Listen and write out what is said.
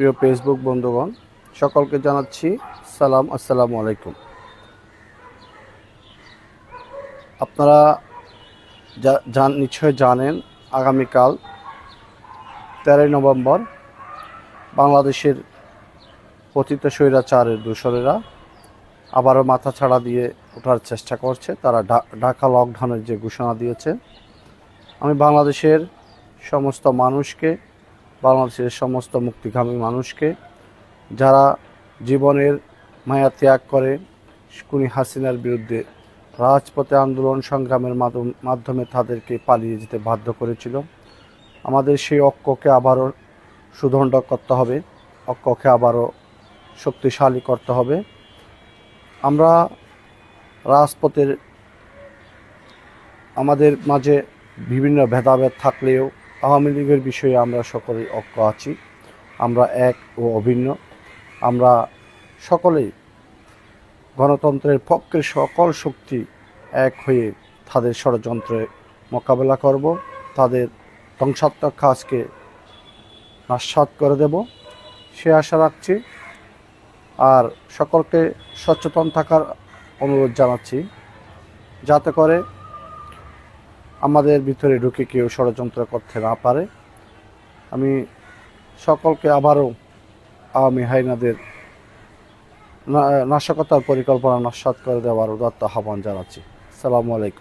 প্রিয় ফেসবুক বন্ধুগণ, সকলকে জানাচ্ছি সালাম, আসসালামু আলাইকুম। আপনারা নিশ্চয় জানেন, আগামীকাল 13ই নভেম্বর বাংলাদেশের পতিত স্বৈরাচারের দোসরেরা আবারও মাথাছাড়া দিয়ে ওঠার চেষ্টা করছে। তারা ঢাকা লকডাউনের যে ঘোষণা দিয়েছে, আমি বাংলাদেশের সমস্ত মানুষকে, বাংলাদেশের সমস্ত মুক্তিকামী মানুষকে, যারা জীবনের মায়া ত্যাগ করে খুনি হাসিনার বিরুদ্ধে রাজপথে আন্দোলন সংগ্রামের মাধ্যমে তাদেরকে পালিয়ে যেতে বাধ্য করেছিল, আমাদের সেই ঐক্যকে আবারও সুদৃঢ় করতে হবে, ঐক্যকে আবারও শক্তিশালী করতে হবে। আমরা রাজপথের আমাদের মাঝে বিভিন্ন ভেদাভেদ থাকলেও আওয়ামী লীগের বিষয়ে আমরা সকলেই ঐক্য আছি। আমরা এক ও অভিন্ন। আমরা সকলেই গণতন্ত্রের পক্ষে সকল শক্তি এক হয়ে তাদের ষড়যন্ত্রে মোকাবেলা করব, তাদের ধ্বংসাত্মক কাজকে নস্যাৎ করে দেব, সে আশা রাখছি। আর সকলকে সচেতন থাকার অনুরোধ জানাচ্ছি, যাতে করে আমাদের ভিতরে ঢুকে কেউ ষড়যন্ত্র করতে না পারে। আমি সকলকে আবারও আওয়ামী হাইনাদের নাশকতার পরিকল্পনা নস্যাৎ করে দেওয়ার উদাত্ত আহ্বান জানাচ্ছি। আসসালামু আলাইকুম।